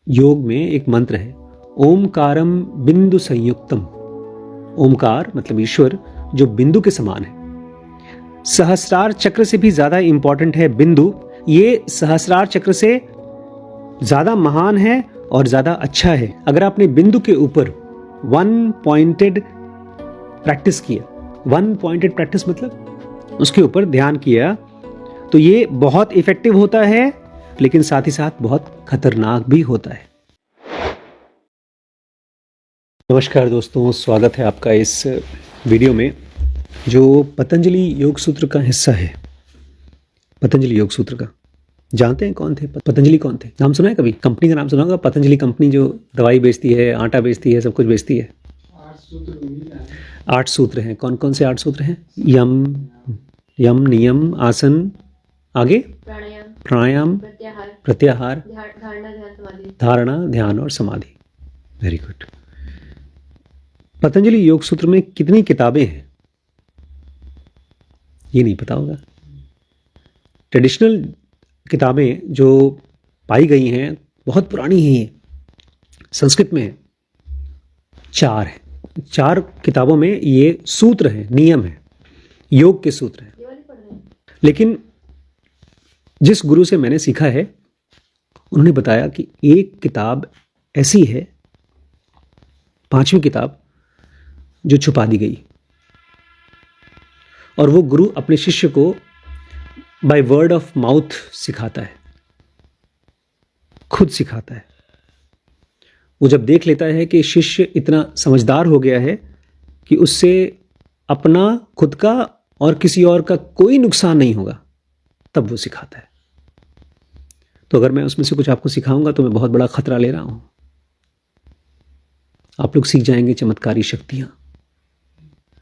योग में एक मंत्र है, ओमकारम बिंदु संयुक्तम। ओमकार मतलब ईश्वर जो बिंदु के समान है। सहस्रार चक्र से भी ज्यादा इंपॉर्टेंट है बिंदु। ये सहस्रार चक्र से ज्यादा महान है और ज्यादा अच्छा है। अगर आपने बिंदु के ऊपर वन पॉइंटेड प्रैक्टिस किया, वन पॉइंटेड प्रैक्टिस मतलब उसके ऊपर ध्यान किया, तो ये बहुत इफेक्टिव होता है, लेकिन साथ ही साथ बहुत खतरनाक भी होता है। नमस्कार दोस्तों, स्वागत है आपका इस वीडियो में जो पतंजलि योग सूत्र का हिस्सा है। पतंजलि योग सूत्र का जानते हैं कौन थे? पतंजलि कौन थे? नाम सुना है कभी? कंपनी का नाम सुना होगा, पतंजलि कंपनी जो दवाई बेचती है, आटा बेचती है, सब कुछ बेचती है। 8 सूत्र हैं। कौन कौन से 8 सूत्र हैं? यम नियम आसन, आगे प्राणायाम प्रत्याहार धारणा ध्यान और समाधि। Very good. पतंजलि योग सूत्र में कितनी किताबें हैं ये नहीं पता होगा। ट्रेडिशनल किताबें जो पाई गई हैं बहुत पुरानी हैं, ये संस्कृत में है। 4 है। 4 किताबों में ये सूत्र हैं, नियम है, योग के सूत्र हैं। लेकिन जिस गुरु से मैंने सीखा है उन्होंने बताया कि एक किताब ऐसी है, 5वीं किताब, जो छुपा दी गई, और वो गुरु अपने शिष्य को बाय वर्ड ऑफ माउथ सिखाता है, खुद सिखाता है। वो जब देख लेता है कि शिष्य इतना समझदार हो गया है कि उससे अपना, खुद का और किसी और का कोई नुकसान नहीं होगा, तब वो सिखाता है। तो अगर मैं उसमें से कुछ आपको सिखाऊंगा तो मैं बहुत बड़ा खतरा ले रहा हूं। आप लोग सीख जाएंगे चमत्कारी शक्तियां,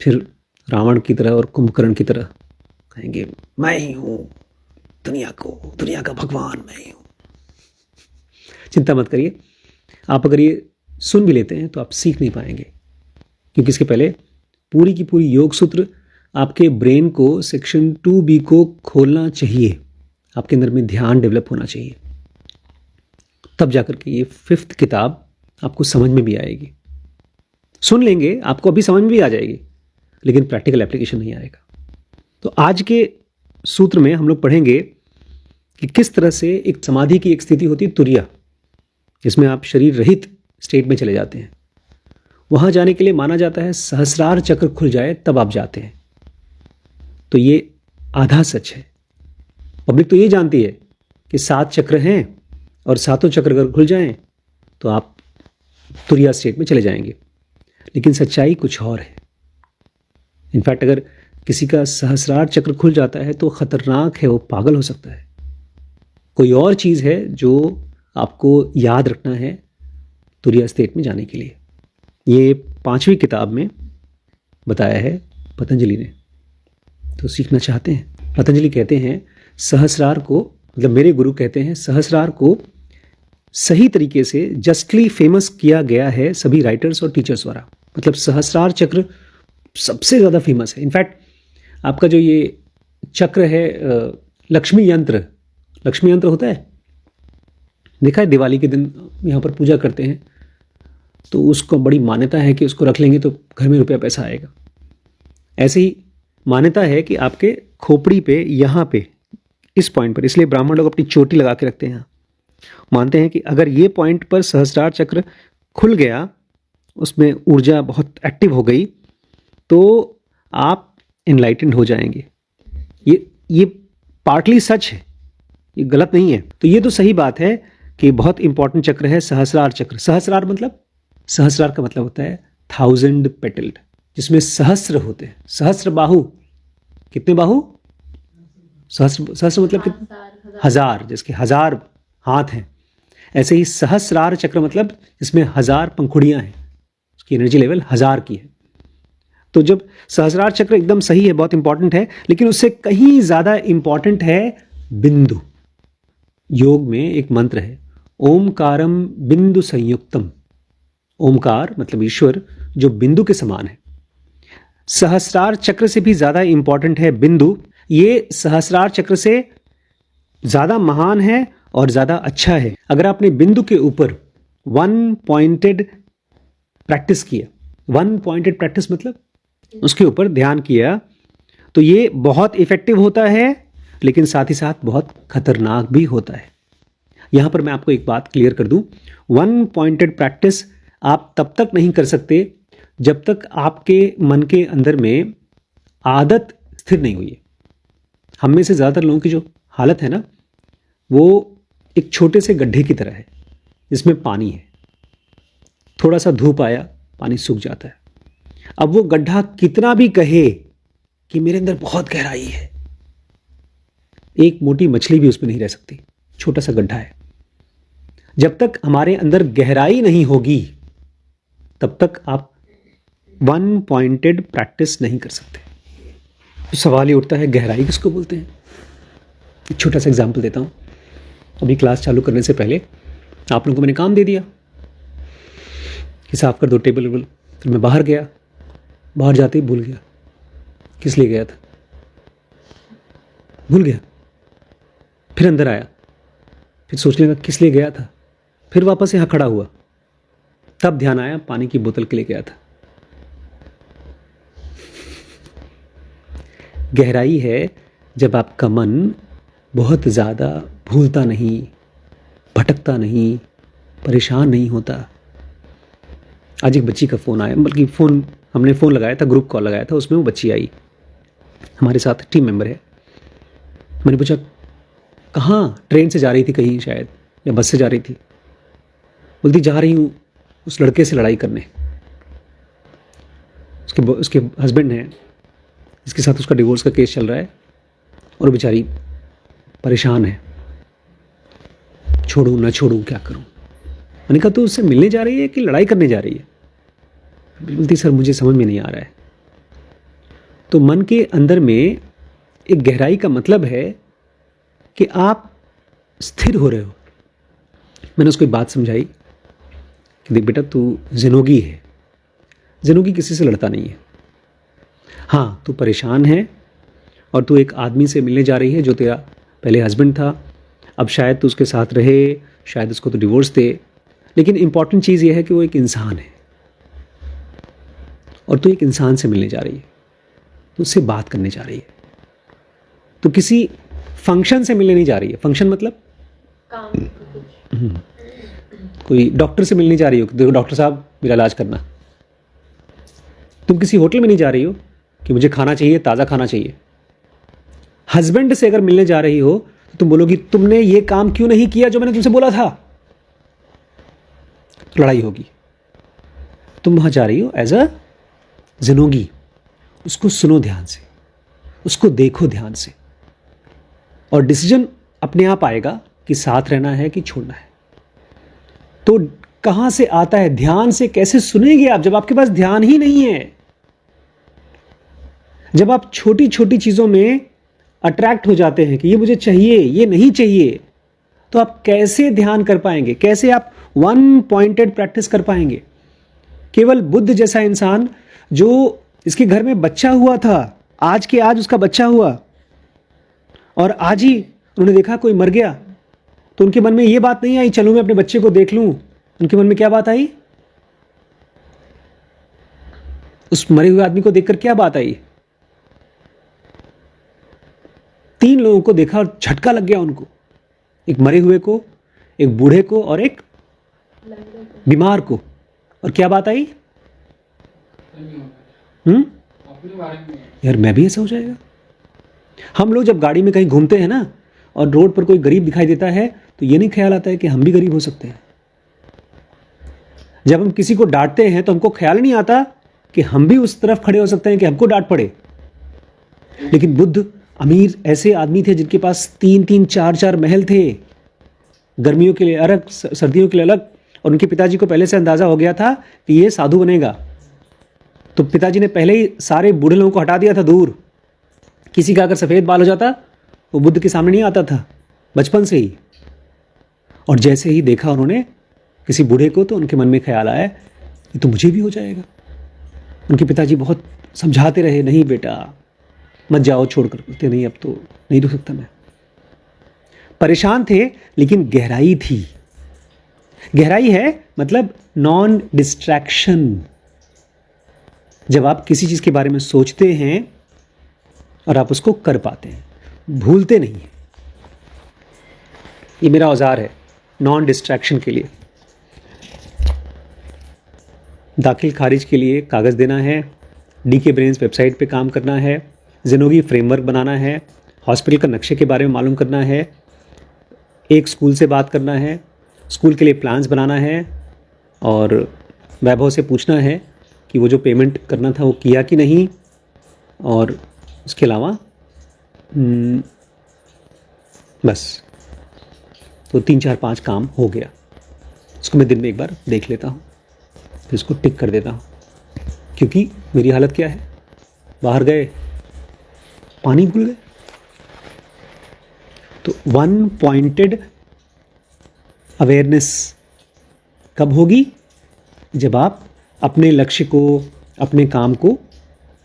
फिर रावण की तरह और कुंभकर्ण की तरह कहेंगे मैं ही हूं दुनिया का भगवान मैं ही हूं। चिंता मत करिए, आप अगर ये सुन भी लेते हैं तो आप सीख नहीं पाएंगे, क्योंकि इसके पहले पूरी की पूरी योग सूत्र आपके ब्रेन को, सेक्शन 2B को खोलना चाहिए। आपके अंदर में ध्यान डेवलप होना चाहिए, तब जाकर के ये 5th किताब आपको समझ में भी आएगी। सुन लेंगे, आपको अभी समझ में भी आ जाएगी, लेकिन प्रैक्टिकल एप्लीकेशन नहीं आएगा। तो आज के सूत्र में हम लोग पढ़ेंगे कि किस तरह से एक समाधि की एक स्थिति होती है, तुरिया, जिसमें आप शरीर रहित स्टेट में चले जाते हैं। वहां जाने के लिए माना जाता है सहस्रार चक्र खुल जाए तब आप जाते हैं। तो ये आधा सच है। पब्लिक तो ये जानती है कि 7 चक्र हैं और 7 चक्र अगर खुल जाएं तो आप तुरिया स्टेट में चले जाएंगे, लेकिन सच्चाई कुछ और है। इनफैक्ट अगर किसी का सहस्रार चक्र खुल जाता है तो खतरनाक है, वो पागल हो सकता है। कोई और चीज़ है जो आपको याद रखना है तुरिया स्टेट में जाने के लिए। ये 5वीं किताब में बताया है पतंजलि ने। तो सीखना चाहते हैं? पतंजलि कहते हैं सहस्रार को, मतलब मेरे गुरु कहते हैं सहस्रार को सही तरीके से जस्टली फेमस किया गया है सभी राइटर्स और टीचर्स द्वारा। मतलब सहस्रार चक्र सबसे ज़्यादा फेमस है। इनफैक्ट आपका जो ये चक्र है, लक्ष्मी यंत्र होता है, देखा है दिवाली के दिन यहाँ पर पूजा करते हैं, तो उसको बड़ी मान्यता है कि उसको रख लेंगे तो घर में रुपया पैसा आएगा। ऐसे ही मान्यता है कि आपके खोपड़ी पे, यहाँ पे, इस पॉइंट पर, इसलिए ब्राह्मण लोग अपनी चोटी लगा के रखते हैं। मानते हैं कि अगर ये पॉइंट पर सहस्रार चक्र खुल गया, उसमें ऊर्जा बहुत एक्टिव हो गई, तो आप इनलाइटेंड हो जाएंगे। ये पार्टली सच है, ये गलत नहीं है। तो ये तो सही बात है कि बहुत इंपॉर्टेंट चक्र है सहस्रार चक्र। सहस्रार का मतलब होता है 1000 पेटल्ड, जिसमें सहस्र होते हैं। सहस्र बाहु, कितने बाहु? सहस्र मतलब कितने? 1000, जिसके 1000 हाथ हैं। ऐसे ही सहस्रार चक्र मतलब जिसमें 1000 पंखुड़ियां हैं, उसकी एनर्जी लेवल 1000 की है। तो जब सहस्रार चक्र एकदम सही है, बहुत इंपॉर्टेंट है, लेकिन उससे कहीं ज्यादा इंपॉर्टेंट है बिंदु। योग में एक मंत्र है, ओमकारम बिंदु संयुक्तम। ओमकार मतलब ईश्वर जो बिंदु के समान है। सहस्रार चक्र से भी ज्यादा इंपॉर्टेंट है बिंदु। ये सहस्रार चक्र से ज्यादा महान है और ज्यादा अच्छा है। अगर आपने बिंदु के ऊपर वन पॉइंटेड प्रैक्टिस किया, वन पॉइंटेड प्रैक्टिस मतलब उसके ऊपर ध्यान किया, तो ये बहुत इफेक्टिव होता है, लेकिन साथ ही साथ बहुत खतरनाक भी होता है। यहां पर मैं आपको एक बात क्लियर कर दूं, वन पॉइंटेड प्रैक्टिस आप तब तक नहीं कर सकते जब तक आपके मन के अंदर में आदत स्थिर नहीं हुई है। हम में से ज़्यादातर लोगों की जो हालत है ना, वो एक छोटे से गड्ढे की तरह है जिसमें पानी है, थोड़ा सा धूप आया पानी सूख जाता है। अब वो गड्ढा कितना भी कहे कि मेरे अंदर बहुत गहराई है, एक मोटी मछली भी उसमें नहीं रह सकती, छोटा सा गड्ढा है। जब तक हमारे अंदर गहराई नहीं होगी तब तक आप वन पॉइंटेड प्रैक्टिस नहीं कर सकते। तो सवाल ये उठता है, गहराई किसको बोलते हैं? एक छोटा सा एग्जाम्पल देता हूं। अभी क्लास चालू करने से पहले आप लोगों को मैंने काम दे दिया कि साफ कर दो टेबल वेबल। फिर मैं बाहर गया, बाहर जाते ही भूल गया किस लिए गया था, भूल गया। फिर अंदर आया, फिर सोचने लगा किस लिए गया था, फिर वापस यहाँ खड़ा हुआ, तब ध्यान आया पानी की बोतल के लिए गया था। गहराई है जब आपका मन बहुत ज़्यादा भूलता नहीं, भटकता नहीं, परेशान नहीं होता। आज एक बच्ची का फ़ोन आया, बल्कि हमने फ़ोन लगाया था, ग्रुप कॉल लगाया था, उसमें वो बच्ची आई, हमारे साथ टीम मेंबर है। मैंने पूछा कहाँ, ट्रेन से जा रही थी कहीं शायद, या बस से जा रही थी। बोलती जा रही हूँ उस लड़के से लड़ाई करने। उसके हस्बैंड हैं जिसके साथ उसका डिवोर्स का केस चल रहा है, और बेचारी परेशान है, छोड़ूं ना छोड़ूं क्या करूं। मैंने कहा तो उससे मिलने जा रही है कि लड़ाई करने जा रही है? बोलती सर मुझे समझ में नहीं आ रहा है। तो मन के अंदर में एक गहराई का मतलब है कि आप स्थिर हो रहे हो। मैंने उसको एक बात समझाई कि देख बेटा, तू ज़िनोगी है, ज़िनोगी किसी से लड़ता नहीं है। हाँ, तू परेशान है और तू एक आदमी से मिलने जा रही है जो तेरा पहले हस्बैंड था, अब शायद तू उसके साथ रहे, शायद उसको तो डिवोर्स दे, लेकिन इंपॉर्टेंट चीज़ यह है कि वो एक इंसान है और तू एक इंसान से मिलने जा रही है, तो उससे बात करने जा रही है। तो किसी फंक्शन से मिलने नहीं जा रही है। फंक्शन मतलब कोई डॉक्टर से मिलने जा रही हो, देखो डॉक्टर साहब मेरा इलाज करना। तुम किसी होटल में नहीं जा रही हो कि मुझे खाना चाहिए, ताज़ा खाना चाहिए। हस्बैंड से अगर मिलने जा रही हो तो तुम बोलोगी तुमने ये काम क्यों नहीं किया जो मैंने तुमसे बोला था, लड़ाई होगी। तुम वहां जा रही हो एज अ ज़िनोगी, उसको सुनो ध्यान से, उसको देखो ध्यान से, और डिसीजन अपने आप आएगा कि साथ रहना है कि छोड़ना है। तो कहां से आता है? ध्यान से। कैसे सुनेंगे आप जब आपके पास ध्यान ही नहीं है? जब आप छोटी छोटी चीजों में अट्रैक्ट हो जाते हैं कि ये मुझे चाहिए, ये नहीं चाहिए, तो आप कैसे ध्यान कर पाएंगे? कैसे आप वन पॉइंटेड प्रैक्टिस कर पाएंगे? केवल बुद्ध जैसा इंसान जो इसके घर में बच्चा हुआ था, आज के आज उसका बच्चा हुआ, और आज ही उन्होंने देखा कोई मर गया, तो उनके मन में ये बात नहीं आई चलूं मैं अपने बच्चे को देख लूं। उनके मन में क्या बात आई? उस मरे हुए आदमी को देखकर क्या बात आई? 3 लोगों को देखा और झटका लग गया उनको, एक मरे हुए को, एक बूढ़े को और एक बीमार को। और क्या बात आई? यार मैं भी ऐसा हो जाएगा। हम लोग जब गाड़ी में कहीं घूमते हैं ना और रोड पर कोई गरीब दिखाई देता है तो ये नहीं ख्याल आता है कि हम भी गरीब हो सकते हैं। जब हम किसी को डांटते हैं तो हमको ख्याल नहीं आता कि हम भी उस तरफ खड़े हो सकते हैं कि हमको डांट पड़े। लेकिन बुद्ध अमीर ऐसे आदमी थे जिनके पास 3-3, 4-4 महल थे, गर्मियों के लिए अलग, सर्दियों के लिए अलग, और उनके पिताजी को पहले से अंदाजा हो गया था कि ये साधु बनेगा। तो पिताजी ने पहले ही सारे बूढ़े लोगों को हटा दिया था दूर। किसी का अगर सफ़ेद बाल हो जाता वो बुद्ध के सामने नहीं आता था बचपन से ही। और जैसे ही देखा उन्होंने किसी बूढ़े को तो उनके मन में ख्याल आया ये तो मुझे भी हो जाएगा। उनके पिताजी बहुत समझाते रहे, नहीं बेटा मत जाओ छोड़ कर, बोलते नहीं अब तो नहीं रुक सकता मैं। परेशान थे लेकिन गहराई थी। गहराई है मतलब नॉन डिस्ट्रैक्शन। जब आप किसी चीज के बारे में सोचते हैं और आप उसको कर पाते हैं, भूलते नहीं हैं। ये मेरा औजार है नॉन डिस्ट्रैक्शन के लिए। दाखिल खारिज के लिए कागज देना है, डीके ब्रेन्स वेबसाइट पे काम करना है, ज़िनोगी फ्रेमवर्क बनाना है, हॉस्पिटल का नक्शे के बारे में मालूम करना है, एक स्कूल से बात करना है, स्कूल के लिए प्लान्स बनाना है, और वैभव से पूछना है कि वो जो पेमेंट करना था वो किया कि नहीं। और उसके अलावा बस तो 3 4 5 काम हो गया। उसको मैं दिन में एक बार देख लेता हूँ, फिर इसको टिक कर देता हूँ। क्योंकि मेरी हालत क्या है, बाहर गए पानी भूल गए। तो वन पॉइंटेड अवेयरनेस कब होगी? जब आप अपने लक्ष्य को, अपने काम को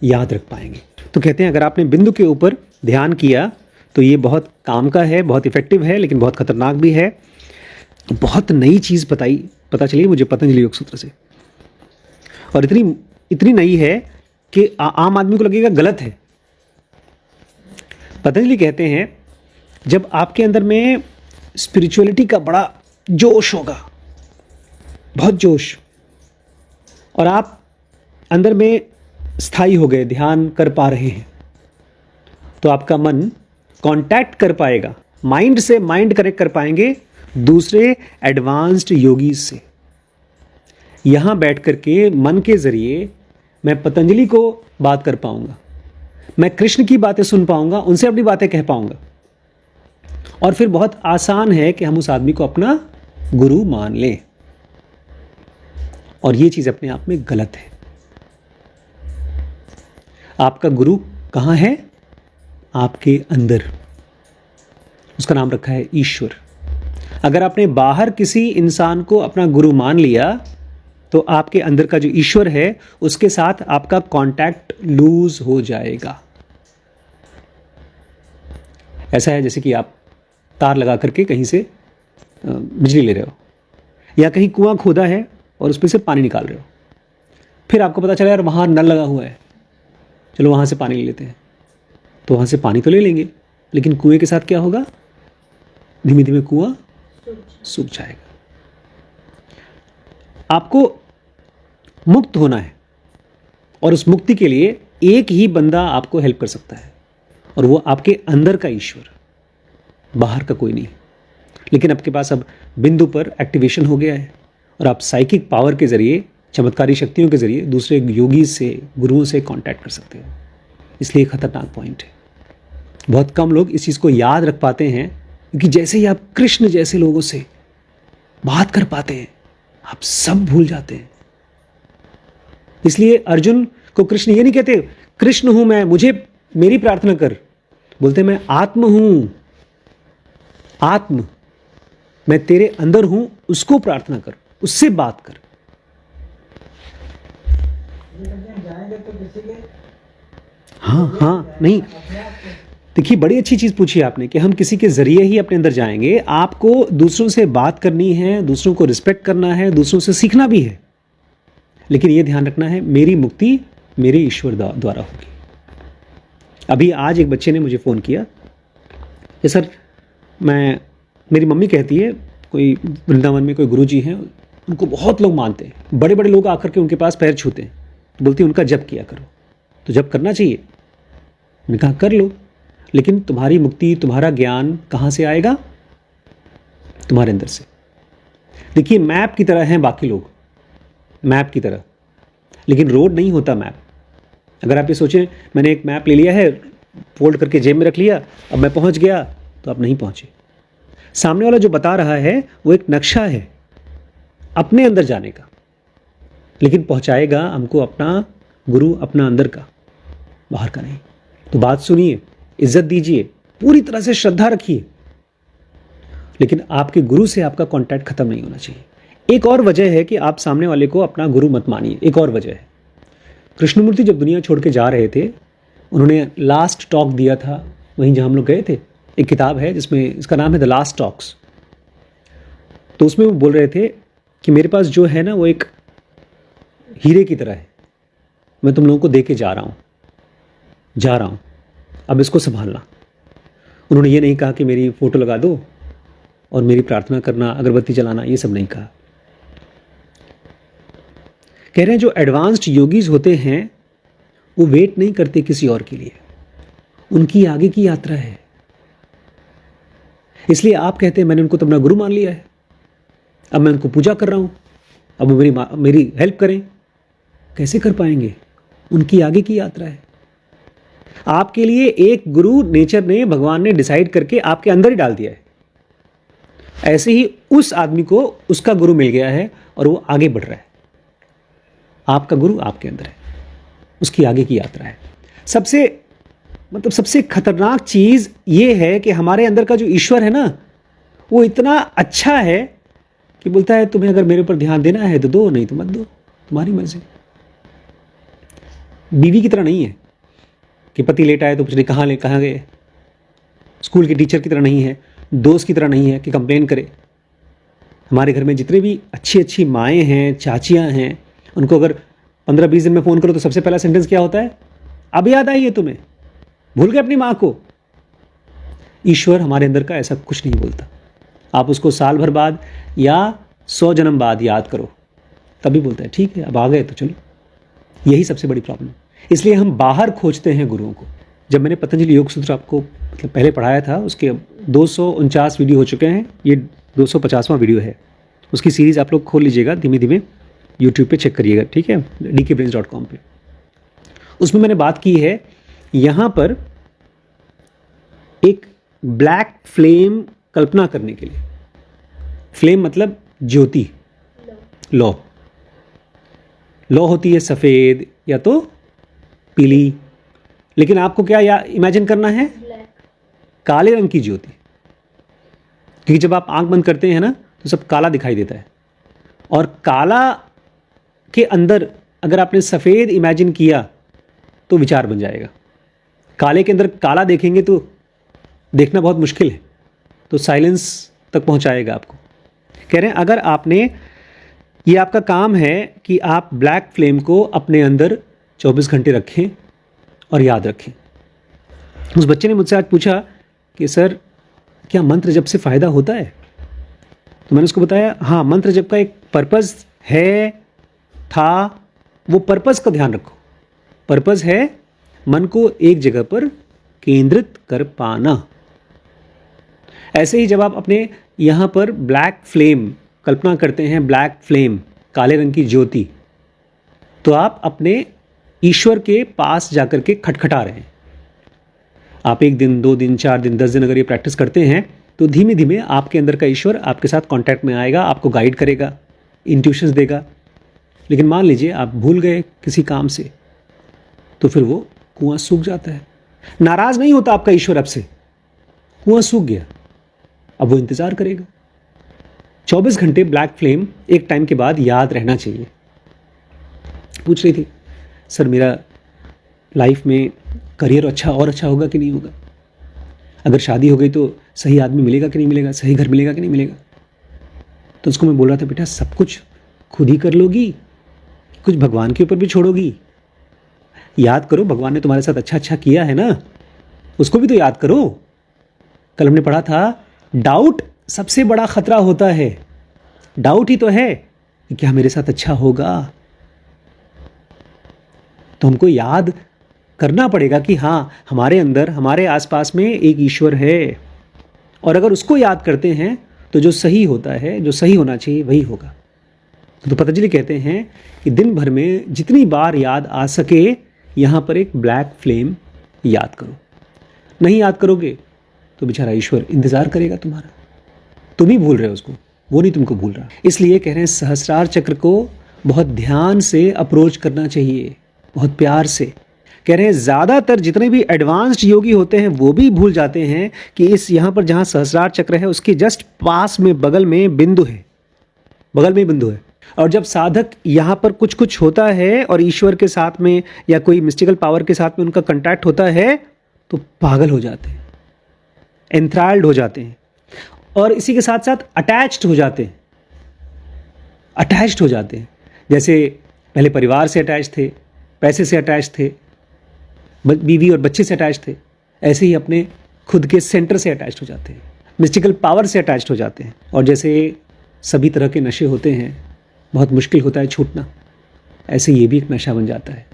याद रख पाएंगे। तो कहते हैं अगर आपने बिंदु के ऊपर ध्यान किया तो ये बहुत काम का है, बहुत इफेक्टिव है, लेकिन बहुत खतरनाक भी है। बहुत नई चीज़ पता चली मुझे पतंजलि योग सूत्र से, और इतनी नई है कि आम आदमी को लगेगा गलत है। पतंजलि कहते हैं जब आपके अंदर में स्पिरिचुअलिटी का बड़ा जोश होगा, बहुत जोश, और आप अंदर में स्थायी हो गए, ध्यान कर पा रहे हैं, तो आपका मन कांटेक्ट कर पाएगा, माइंड से माइंड कनेक्ट कर पाएंगे दूसरे एडवांस्ड योगी से। यहां बैठ करके मन के जरिए मैं पतंजलि को बात कर पाऊंगा, मैं कृष्ण की बातें सुन पाऊंगा, उनसे अपनी बातें कह पाऊंगा, और फिर बहुत आसान है कि हम उस आदमी को अपना गुरु मान लें। और ये चीज अपने आप में गलत है। आपका गुरु कहां है? आपके अंदर। उसका नाम रखा है ईश्वर। अगर आपने बाहर किसी इंसान को अपना गुरु मान लिया तो आपके अंदर का जो ईश्वर है उसके साथ आपका कांटेक्ट लूज हो जाएगा। ऐसा है जैसे कि आप तार लगा करके कहीं से बिजली ले रहे हो, या कहीं कुआं खोदा है और उसमें से पानी निकाल रहे हो, फिर आपको पता चला यार वहां नल लगा हुआ है, चलो वहां से पानी ले लेते हैं। तो वहां से पानी तो ले लेंगे, लेकिन कुएं के साथ क्या होगा? धीमे धीमे कुआं सूख जाएगा। आपको मुक्त होना है, और उस मुक्ति के लिए एक ही बंदा आपको हेल्प कर सकता है, और वो आपके अंदर का ईश्वर, बाहर का कोई नहीं। लेकिन आपके पास अब बिंदु पर एक्टिवेशन हो गया है, और आप साइकिक पावर के जरिए, चमत्कारी शक्तियों के जरिए दूसरे योगी से, गुरुओं से कांटेक्ट कर सकते हो। इसलिए खतरनाक पॉइंट है। बहुत कम लोग इस चीज़ को याद रख पाते हैं, क्योंकि जैसे ही आप कृष्ण जैसे लोगों से बात कर पाते हैं आप सब भूल जाते हैं। इसलिए अर्जुन को कृष्ण ये नहीं कहते कृष्ण हूं मैं, मुझे मेरी प्रार्थना कर, बोलते मैं आत्म हूं, आत्म, मैं तेरे अंदर हूं, उसको प्रार्थना कर, उससे बात कर। हाँ नहीं, देखिए बड़ी अच्छी चीज पूछी आपने कि हम किसी के जरिए ही अपने अंदर जाएंगे। आपको दूसरों से बात करनी है, दूसरों को रिस्पेक्ट करना है, दूसरों से सीखना भी है, लेकिन यह ध्यान रखना है मेरी मुक्ति मेरे ईश्वर द्वारा होगी। अभी आज एक बच्चे ने मुझे फ़ोन किया कि सर मेरी मम्मी कहती है कोई वृंदावन में कोई गुरुजी हैं, उनको बहुत लोग मानते हैं, बड़े बड़े लोग आकर के उनके पास पैर छूते हैं, तो बोलती है उनका जप किया करो। तो जप करना चाहिए, मैंने कहा कर लो, लेकिन तुम्हारी मुक्ति, तुम्हारा ज्ञान कहाँ से आएगा? तुम्हारे अंदर से। देखिए मैप की तरह हैं बाकी लोग, मैप की तरह, लेकिन रोड नहीं होता मैप। अगर आप ये सोचें मैंने एक मैप ले लिया है, फोल्ड करके जेब में रख लिया, अब मैं पहुंच गया, तो आप नहीं पहुंचे। सामने वाला जो बता रहा है वो एक नक्शा है अपने अंदर जाने का, लेकिन पहुंचाएगा हमको अपना गुरु, अपना अंदर का, बाहर का नहीं। तो बात सुनिए, इज्जत दीजिए, पूरी तरह से श्रद्धा रखिए, लेकिन आपके गुरु से आपका कांटेक्ट खत्म नहीं होना चाहिए। एक और वजह है कि आप सामने वाले को अपना गुरु मत मानिए। एक और वजह है, कृष्णमूर्ति जब दुनिया छोड़ के जा रहे थे, उन्होंने लास्ट टॉक दिया था वहीं जहां हम लोग गए थे। एक किताब है जिसमें इसका नाम है द लास्ट टॉक्स। तो उसमें वो बोल रहे थे कि मेरे पास जो है ना वो एक हीरे की तरह है, मैं तुम लोगों को दे के जा रहा हूँ, अब इसको संभालना। उन्होंने ये नहीं कहा कि मेरी फ़ोटो लगा दो और मेरी प्रार्थना करना, अगरबत्ती जलाना, ये सब नहीं कहा। कह रहे हैं जो एडवांस्ड योगीज होते हैं वो वेट नहीं करते किसी और के लिए, उनकी आगे की यात्रा है। इसलिए आप कहते हैं मैंने उनको तो अपना गुरु मान लिया है, अब मैं उनको पूजा कर रहा हूं, अब वो मेरी हेल्प करें। कैसे कर पाएंगे? उनकी आगे की यात्रा है। आपके लिए एक गुरु नेचर ने, भगवान ने डिसाइड करके आपके अंदर ही डाल दिया है। ऐसे ही उस आदमी को उसका गुरु मिल गया है और वो आगे बढ़ रहा है। आपका गुरु आपके अंदर है, उसकी आगे की यात्रा है। सबसे खतरनाक चीज ये है कि हमारे अंदर का जो ईश्वर है ना, वो इतना अच्छा है कि बोलता है तुम्हें अगर मेरे ऊपर ध्यान देना है तो दो, नहीं तो मत दो, तुम्हारी मर्जी। बीवी की तरह नहीं है कि पति लेटा है तो पूछने कहाँ गए। स्कूल के टीचर की तरह नहीं है, दोस्त की तरह नहीं है कि कंप्लेन करे। हमारे घर में जितने भी अच्छी अच्छी माएँ हैं, चाचियाँ हैं, उनको अगर 15-20 दिन में फ़ोन करो तो सबसे पहला सेंटेंस क्या होता है? अब याद आई है तुम्हें? भूल गए अपनी माँ को? ईश्वर हमारे अंदर का ऐसा कुछ नहीं बोलता। आप उसको साल भर बाद या 100 जन्म बाद याद करो, तभी बोलता है ठीक है अब आ गए तो चलो। यही सबसे बड़ी प्रॉब्लम। इसलिए हम बाहर खोजते हैं गुरुओं को। जब मैंने पतंजलि योग सूत्र आपको पहले पढ़ाया था, उसके 249 वीडियो हो चुके हैं, ये 250वां वीडियो है। उसकी सीरीज़ आप लोग खोल लीजिएगा, धीमे धीमे यूट्यूब पे चेक करिएगा, ठीक है, dkbrains.com पे। उसमें मैंने बात की है यहाँ पर एक ब्लैक फ्लेम कल्पना करने के लिए। फ्लेम मतलब ज्योति, लौ होती है सफ़ेद या तो पीली, लेकिन आपको क्या इमेजिन करना है? काले रंग की ज्योति। क्योंकि जब आप आंख बंद करते हैं ना तो सब काला दिखाई देता है, और काला के अंदर अगर आपने सफ़ेद इमेजिन किया तो विचार बन जाएगा। काले के अंदर काला देखेंगे तो देखना बहुत मुश्किल है, तो साइलेंस तक पहुंचाएगा आपको। कह रहे हैं अगर आपने, ये आपका काम है कि आप ब्लैक फ्लेम को अपने अंदर 24 घंटे रखें और याद रखें। उस बच्चे ने मुझसे आज पूछा कि सर क्या मंत्र जप से फ़ायदा होता है? तो मैंने उसको बताया हाँ, मंत्र जप का एक पर्पज़ है, था, वो पर्पज़ का ध्यान रखो। पर्पज़ है मन को एक जगह पर केंद्रित कर पाना। ऐसे ही जब आप अपने यहाँ पर ब्लैक फ्लेम कल्पना करते हैं, ब्लैक फ्लेम काले रंग की ज्योति, तो आप अपने ईश्वर के पास जाकर के खटखटा रहे हैं। आप 1 दिन, 2 दिन, 4 दिन, 10 दिन अगर ये प्रैक्टिस करते हैं तो धीमे धीमे आपके अंदर का ईश्वर आपके साथ कांटेक्ट में आएगा, आपको गाइड करेगा, इंट्यूशंस देगा। लेकिन मान लीजिए आप भूल गए किसी काम से, तो फिर वो कुआं सूख जाता है। नाराज नहीं होता आपका ईश्वर आपसे, कुआं सूख गया, अब वो इंतजार करेगा। 24 घंटे ब्लैक फ्लेम एक टाइम के बाद याद रहना चाहिए। पूछ रही थी सर मेरा लाइफ में करियर अच्छा होगा कि नहीं होगा? अगर शादी हो गई तो सही आदमी मिलेगा कि नहीं मिलेगा? सही घर मिलेगा कि नहीं मिलेगा? तो उसको मैं बोल रहा था बेटा सब कुछ खुद ही कर लोगी, कुछ भगवान के ऊपर भी छोड़ोगी? याद करो भगवान ने तुम्हारे साथ अच्छा किया है ना, उसको भी तो याद करो। कल हमने पढ़ा था डाउट सबसे बड़ा खतरा होता है। डाउट ही तो है कि क्या मेरे साथ अच्छा होगा। तो हमको याद करना पड़ेगा कि हाँ, हमारे अंदर, हमारे आसपास में एक ईश्वर है, और अगर उसको याद करते हैं तो जो सही होता है, जो सही होना चाहिए वही होगा। तो पतंजलि कहते हैं कि दिन भर में जितनी बार याद आ सके यहाँ पर एक ब्लैक फ्लेम याद करो। नहीं याद करोगे तो बेचारा ईश्वर इंतज़ार करेगा तुम्हारा। तुम ही भूल रहे हो उसको, वो नहीं तुमको भूल रहा। इसलिए कह रहे हैं सहस्रार चक्र को बहुत ध्यान से अप्रोच करना चाहिए, बहुत प्यार से। कह रहे हैं ज़्यादातर जितने भी एडवांस्ड योगी होते हैं वो भी भूल जाते हैं कि इस यहाँ पर जहाँ सहस्रार चक्र है उसके जस्ट पास में बगल में बिंदु है, बगल में बिंदु है। और जब साधक यहाँ पर कुछ होता है और ईश्वर के साथ में या कोई मिस्टिकल पावर के साथ में उनका कंटैक्ट होता है तो पागल हो जाते हैं, एंथ्राल्ड हो जाते हैं, और इसी के साथ साथ अटैच्ड हो जाते हैं। अटैच्ड हो जाते हैं। जैसे पहले परिवार से अटैच थे, पैसे से अटैच थे, बीवी और बच्चे से अटैच थे, ऐसे ही अपने खुद के सेंटर से अटैच्ड हो जाते हैं, मिस्टिकल पावर से अटैच्ड हो जाते हैं। और जैसे सभी तरह के नशे होते हैं, बहुत मुश्किल होता है छूटना, ऐसे ये भी एक नशा बन जाता है,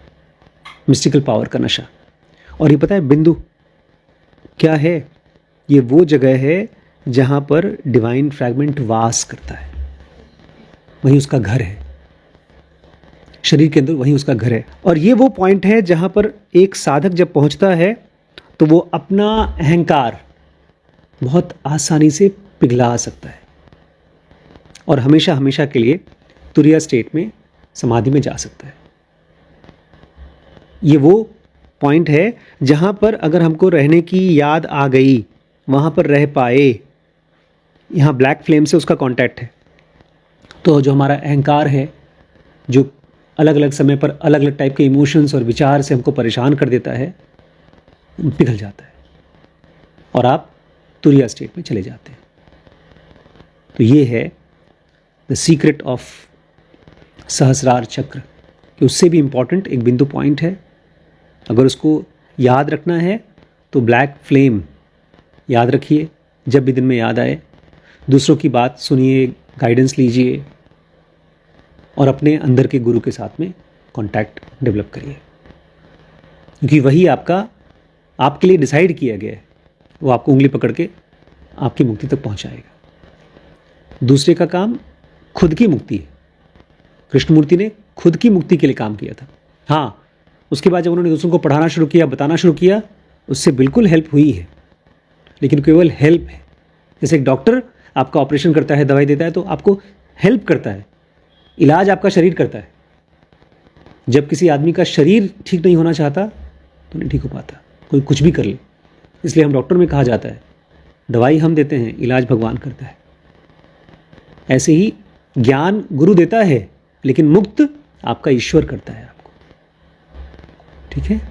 मिस्टिकल पावर का नशा। और ये पता है बिंदु क्या है? ये वो जगह है जहाँ पर डिवाइन फ्रैगमेंट वास करता है, वहीं उसका घर है, शरीर के अंदर वहीं उसका घर है। और ये वो पॉइंट है जहाँ पर एक साधक जब पहुँचता है तो वो अपना अहंकार बहुत आसानी से पिघला सकता है और हमेशा हमेशा के लिए तुरिया स्टेट में, समाधि में जा सकता है। ये वो पॉइंट है जहाँ पर अगर हमको रहने की याद आ गई, वहाँ पर रह पाए, यहाँ ब्लैक फ्लेम से उसका कांटेक्ट है, तो जो हमारा अहंकार है, जो अलग अलग समय पर अलग अलग टाइप के इमोशंस और विचार से हमको परेशान कर देता है, पिघल जाता है और आप तुरिया स्टेट में चले जाते हैं। तो ये है द सीक्रेट ऑफ सहस्रार चक्र, कि उससे भी इम्पॉर्टेंट एक बिंदु पॉइंट है। अगर उसको याद रखना है तो ब्लैक फ्लेम याद रखिए, जब भी दिन में याद आए, दूसरों की बात सुनिए, गाइडेंस लीजिए और अपने अंदर के गुरु के साथ में कांटेक्ट डेवलप करिए, क्योंकि वही आपके लिए डिसाइड किया गया है, वो आपको उंगली पकड़ के आपकी मुक्ति तक पहुंचाएगा। दूसरे का काम खुद की मुक्ति है। कृष्णमूर्ति ने खुद की मुक्ति के लिए काम किया था। हाँ, उसके बाद जब उन्होंने दूसरों को पढ़ाना शुरू किया, बताना शुरू किया, उससे बिल्कुल हेल्प हुई है, लेकिन केवल हेल्प है। जैसे एक डॉक्टर आपका ऑपरेशन करता है, दवाई देता है, तो आपको हेल्प करता है, इलाज आपका शरीर करता है। जब किसी आदमी का शरीर ठीक नहीं होना चाहता तो नहीं ठीक हो पाता, कोई कुछ भी कर ले। इसलिए हम डॉक्टर में कहा जाता है, दवाई हम देते हैं, इलाज भगवान करता है। ऐसे ही ज्ञान गुरु देता है, लेकिन मुक्त आपका ईश्वर करता है आपको। ठीक है।